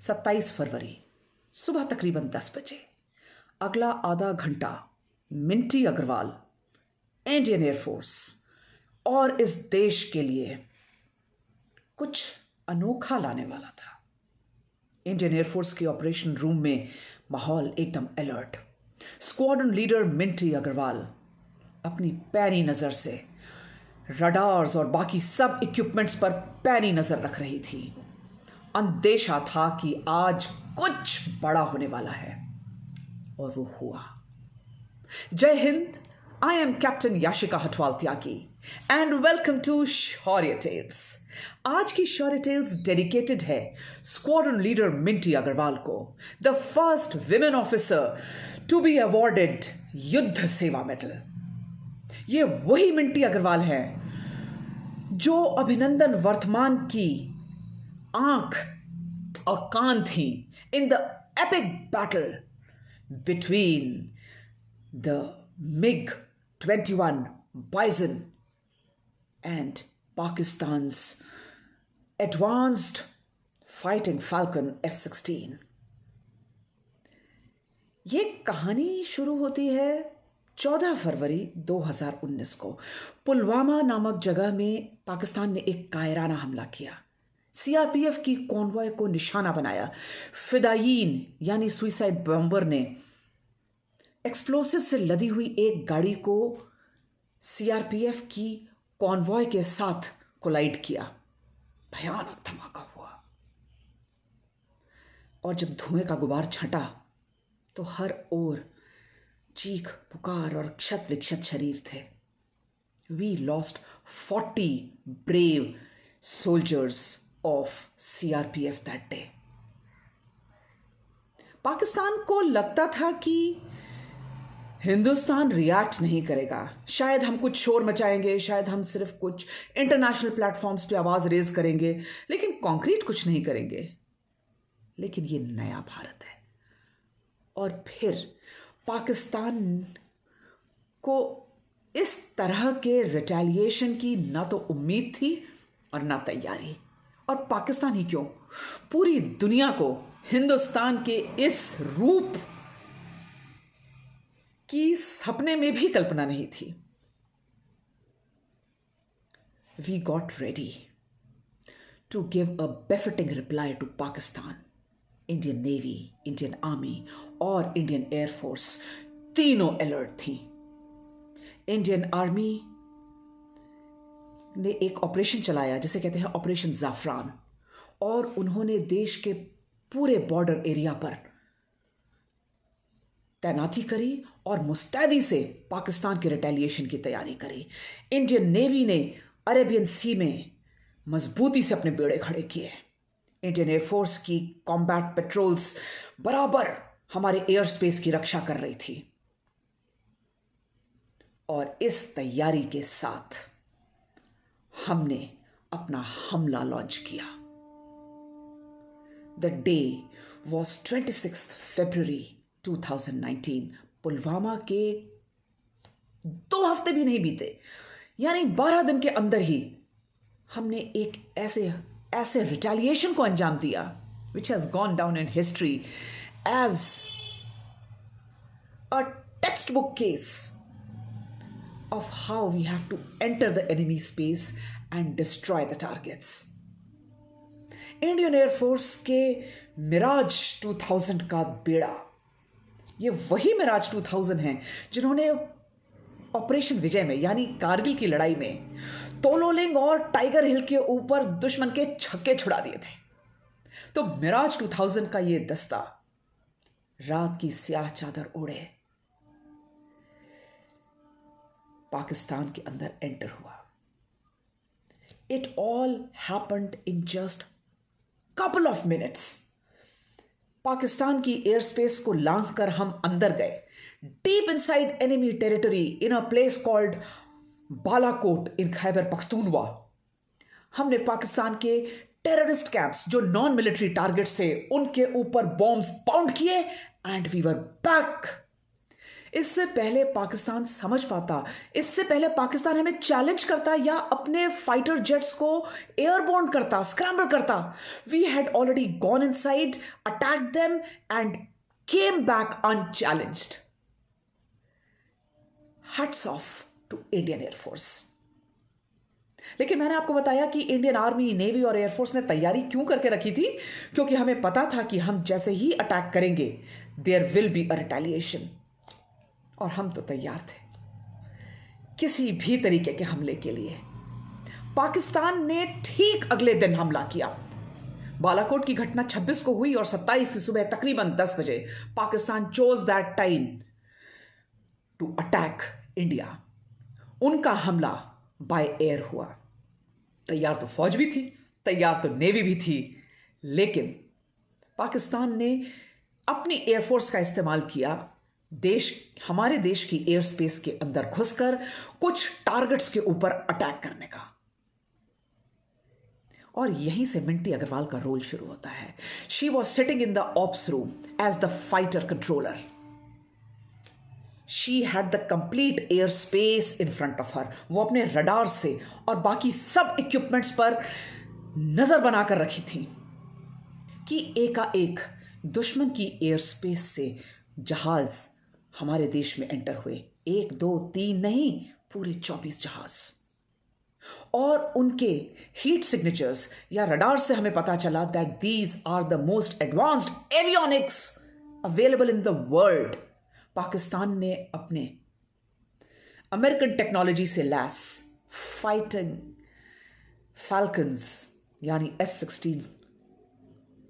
27 फरवरी सुबह तकरीबन 10 बजे। अगला आधा घंटा मिंटी अग्रवाल, इंडियन एयरफोर्स और इस देश के लिए कुछ अनोखा लाने वाला था। इंडियन एयरफोर्स के ऑपरेशन रूम में माहौल एकदम alert. Squadron leader Minty Agarwal अपनी पैनी नज़र से रडार्स और बाकी सब इक्विपमेंट्स पर पैनी नज़र रख रही थी। अंदेशा था कि आज कुछ बड़ा होने वाला है, और वो हुआ। Jai Hind, I am Captain Yashika Hatwal Tyagi and welcome to Shaurya tales. आज की शौर्य टेल्स डेडिकेटेड है स्क्वाड्रन लीडर मिंटी अग्रवाल को, the first women officer to be awarded Yudh Seva medal. ये वही मिंटी अग्रवाल है जो अभिनंदन वर्तमान की आंख और कान थी in the epic battle between the MiG-21 Bison and Pakistan's advanced fighting Falcon F-16। ये कहानी शुरू होती है 14 फरवरी 2019 को। पुलवामा नामक जगह में पाकिस्तान ने एक कायराना हमला किया। सीआरपीएफ की कॉन्वॉय को निशाना बनाया। फिदायीन यानी सुइसाइड बॉम्बर ने एक्सप्लोसिव से लदी हुई एक गाड़ी को सीआरपीएफ की कॉन्वॉय के साथ कोलाइड किया। भयानक धमाका हुआ, और जब धुएं का गुबार छंटा तो हर ओर चीख पुकार और क्षत विक्षत शरीर थे। We lost 40 brave soldiers of CRPF that day. Pakistan को लगता था कि हिंदुस्तान रिएक्ट नहीं करेगा, शायद हम कुछ शोर मचाएंगे, शायद हम सिर्फ कुछ इंटरनेशनल प्लेटफॉर्म्स पे आवाज़ रेज करेंगे, लेकिन कॉन्क्रीट कुछ नहीं करेंगे। लेकिन ये नया भारत है, और फिर पाकिस्तान को इस तरह के रिटेलिएशन की ना तो उम्मीद थी और ना तैयारी। और पाकिस्तान ही क्यों, पूरी दुनिया को हिंदुस्तान के इस रूप की सपने में भी कल्पना नहीं थी। We got ready to give a befitting reply to Pakistan. Indian navy, Indian army और इंडियन एयरफोर्स तीनों अलर्ट थी। इंडियन आर्मी ने एक ऑपरेशन चलाया जिसे कहते हैं ऑपरेशन जाफरान, और उन्होंने देश के पूरे बॉर्डर एरिया पर तैनाती करी और मुस्तैदी से पाकिस्तान के रिटेलिएशन की तैयारी करी। इंडियन नेवी ने अरेबियन सी में मजबूती से अपने बेड़े खड़े किए। इंडियन एयरफोर्स की कॉम्बैट पेट्रोल्स बराबर हमारे एयर स्पेस की रक्षा कर रही थी, और इस तैयारी के साथ हमने अपना हमला लॉन्च किया। द डे वॉज 26 फरवरी 2019। पुलवामा के 2 हफ्ते भी नहीं बीते, यानी 12 दिन के अंदर ही हमने एक ऐसे रिटेलिएशन को अंजाम दिया which has gone down in history as a text book case of how we have to enter the enemy space and destroy the targets. Indian air force के मिराज 2000 का बेड़ा, ये वही मिराज 2000 हैं जिन्होंने ऑपरेशन विजय में यानी कारगिल की लड़ाई में तोलोलिंग और टाइगर हिल के ऊपर दुश्मन के छक्के छुड़ा दिए थे। तो मिराज 2000 का ये दस्ता रात की स्याह चादर ओढ़े पाकिस्तान के अंदर एंटर हुआ। It all happened in just couple of minutes. Pakistan की एयर स्पेस को लांघ कर हम अंदर गए, deep inside enemy territory in a place called Balakot in Khyber Pakhtunkhwa. हमने पाकिस्तान के टेररिस्ट कैंप्स जो नॉन मिलिट्री टारगेट्स थे उनके ऊपर बॉम्ब्स पाउंड किए, एंड वी वर बैक इससे पहले पाकिस्तान समझ पाता, इससे पहले पाकिस्तान हमें चैलेंज करता या अपने फाइटर जेट्स को एयरबोर्न करता, स्क्रैम्बल करता, we had already gone inside, attacked them and came back unchallenged. Hats off to Indian air force. लेकिन मैंने आपको बताया कि इंडियन आर्मी, नेवी और एयरफोर्स ने तैयारी क्यों करके रखी थी, क्योंकि हमें पता था कि हम जैसे ही अटैक करेंगे there will be a retaliation. और हम तो तैयार थे किसी भी तरीके के हमले के लिए. पाकिस्तान ने ठीक अगले दिन हमला किया. बालाकोट की घटना 26 को हुई और 27 की सुबह तकरीबन 10 बजे Pakistan chose that time to attack India. उनका हमला बाय एयर हुआ. तैयार तो फौज भी थी, तैयार तो नेवी भी थी, लेकिन पाकिस्तान ने अपनी एयरफोर्स का इस्तेमाल किया हमारे देश की एयर स्पेस के अंदर घुसकर कुछ टारगेट्स के ऊपर अटैक करने का. और यहीं से मिंटी अग्रवाल का रोल शुरू होता है. She was sitting in the ops room as the fighter controller. She had the complete airspace in front of her. वो अपने रडार से और बाकी सब इक्विपमेंट्स पर नजर बनाकर रखी थी कि एकाएक दुश्मन की एयर स्पेस से जहाज हमारे देश में एंटर हुए. 1, 2, 3 नहीं, पूरे 24 जहाज. और उनके हीट सिग्नेचर्स या रडार से हमें पता चला that these are the most advanced avionics available in the world. Pakistan ने अपने अमेरिकन टेक्नोलॉजी से लैस फाइटिंग फैल्कन्स यानी F-16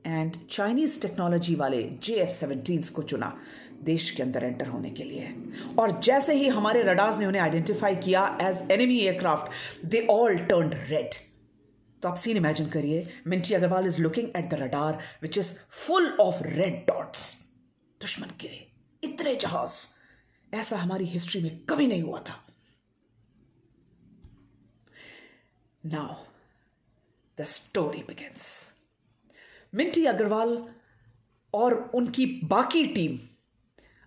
एंड चाइनीज टेक्नोलॉजी वाले JF-17 को चुना देश के अंदर एंटर होने के लिए. और जैसे ही हमारे रडार्स ने उन्हें आइडेंटिफाई किया as enemy aircraft, they all turned red. तो आप सीन इमेजिन करिए, Minty Agarwal is looking at the radar which is full of red dots. दुश्मन के इतने जहाज, ऐसा हमारी हिस्ट्री में कभी नहीं हुआ था. Now the story begins. Minty Agarwal और उनकी बाकी टीम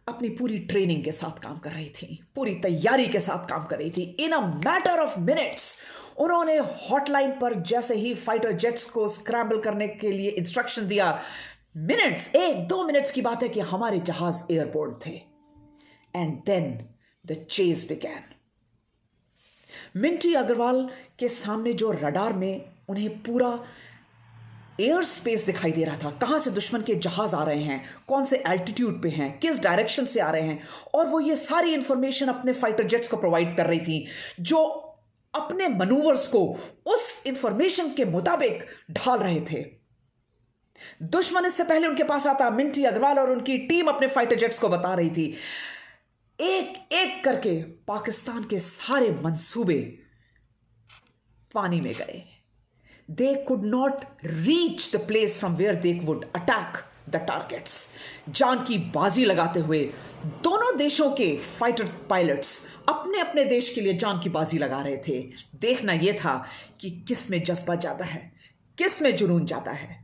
अपनी पूरी ट्रेनिंग के साथ काम कर रही थी, पूरी तैयारी के साथ काम कर रही थी. इन अ मैटर ऑफ मिनट्स उन्होंने हॉटलाइन पर जैसे ही फाइटर जेट्स को स्क्रैम्बल करने के लिए इंस्ट्रक्शन दिया, मिनट्स, 1-2 मिनट्स की बात है कि हमारे जहाज एयरपोर्ट थे. And then the chase began. Minty Agarwal के सामने जो रडार में उन्हें पूरा एयर स्पेस दिखाई दे रहा था, कहां से दुश्मन के जहाज आ रहे हैं, कौन से एल्टीट्यूड पे हैं, किस डायरेक्शन से आ रहे हैं, और वो ये सारी इंफॉर्मेशन अपने फाइटर जेट्स को प्रोवाइड कर रही थी, जो अपने मनूवर्स को उस इंफॉर्मेशन के मुताबिक ढाल रहे थे. दुश्मन इससे पहले उनके पास आता, मिंटी अग्रवाल और उनकी टीम अपने फाइटर जेट्स को बता रही थी. एक एक करके पाकिस्तान के सारे मंसूबे पानी में गए. They could not reach the place from where they would attack the targets. जान की बाजी लगाते हुए दोनों देशों के फाइटर पायलट्स अपने अपने देश के लिए जान की बाजी लगा रहे थे. देखना यह था कि किस में जज्बा ज्यादा है, किस में जुनून ज्यादा है.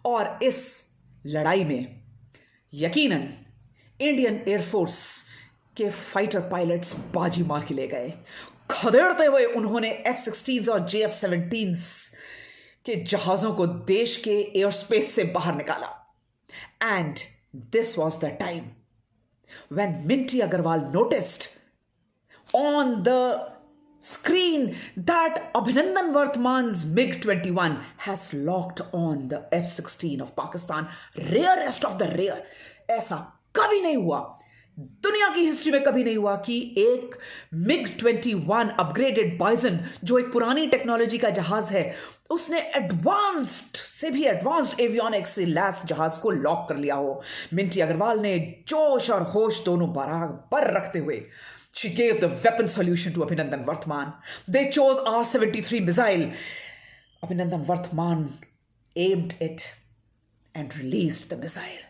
और इस लड़ाई में यकीनन इंडियन एयरफोर्स के फाइटर पायलट्स बाजी मार के ले गए. खदेड़ते हुए उन्होंने F-16 और JF-17 के जहाज़ों को देश के एयर स्पेस से बाहर निकाला. And this was the time when Minty Agarwal noticed on the screen that Abhinandan Vartman's MiG-21 has locked on the F-16 of Pakistan, rarest of the rare. ऐसा कभी नहीं हुआ, दुनिया की हिस्ट्री में कभी नहीं हुआ कि एक MiG-21 अपग्रेडेड बाइजन, जो एक पुरानी टेक्नोलॉजी का जहाज है, उसने एडवांस्ड से भी एडवांस्ड एवियोनिक्स से लैस जहाज को लॉक कर लिया हो. मिंटी अग्रवाल ने जोश और होश दोनों बराबर रखते हुए she gave the weapon solution to Abhinandan Vartman. They chose R-73 missile. Abhinandan Vartman aimed it and released the missile.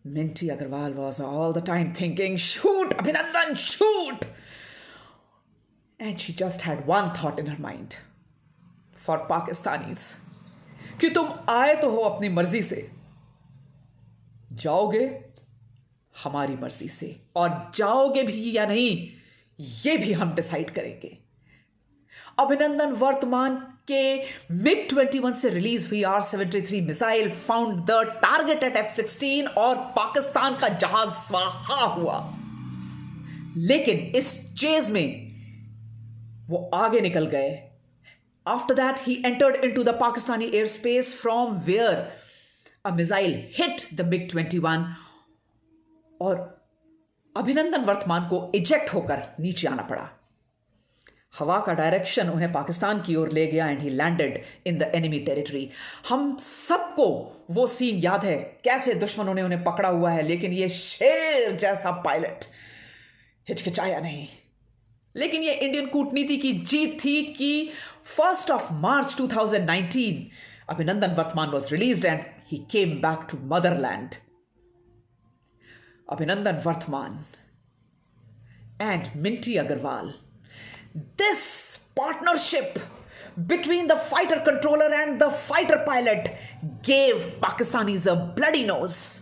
Minty Agarwal was all the time thinking, shoot, Abhinandan, shoot! And she just had one thought in her mind for Pakistanis, कि तुम आए तो हो अपनी मर्जी से, जाओगे हमारी मर्जी से, और जाओगे भी या नहीं ये भी हम डिसाइड करेंगे। अभिनंदन वर्तमान के MiG-21 से रिलीज हुई R-73 missile found the target at F-16 और पाकिस्तान का जहाज स्वाहा हुआ। लेकिन इस चेज में वो आगे निकल गए। After that he entered into the Pakistani air space from where a missile hit the MiG-21 और अभिनंदन वर्तमान को इजेक्ट होकर नीचे आना पड़ा। हवा का डायरेक्शन उन्हें पाकिस्तान की ओर ले गया and he landed in the enemy territory. हम सबको वो सीन याद है, कैसे दुश्मनों ने उन्हें पकड़ा हुआ है, लेकिन ये शेर जैसा पायलट हिचकिचाया नहीं। लेकिन ये इंडियन कूटनीति की जीत थी कि 1 मार्च 2019 Abhinandan Varthaman was released and he came back to motherland. Abhinandan Varthaman and Minty Agarwal. This partnership between the fighter controller and the fighter pilot gave Pakistanis a bloody nose.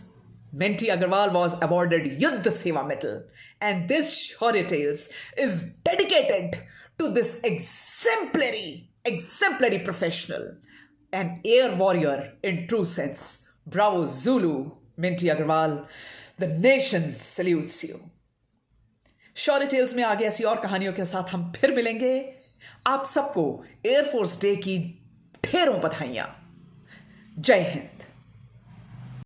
Minty Agarwal was awarded Yuddha Seva Medal, and this Shaurya Tales is dedicated to this exemplary professional, an air warrior in true sense. Bravo Zulu, Minty Agarwal. The nation salutes you. Shaurya tales में आगे ऐसी और कहानियों के साथ हम फिर मिलेंगे। आप सबको एयरफोर्स डे की ढेरों बधाइयां। जय हिंद।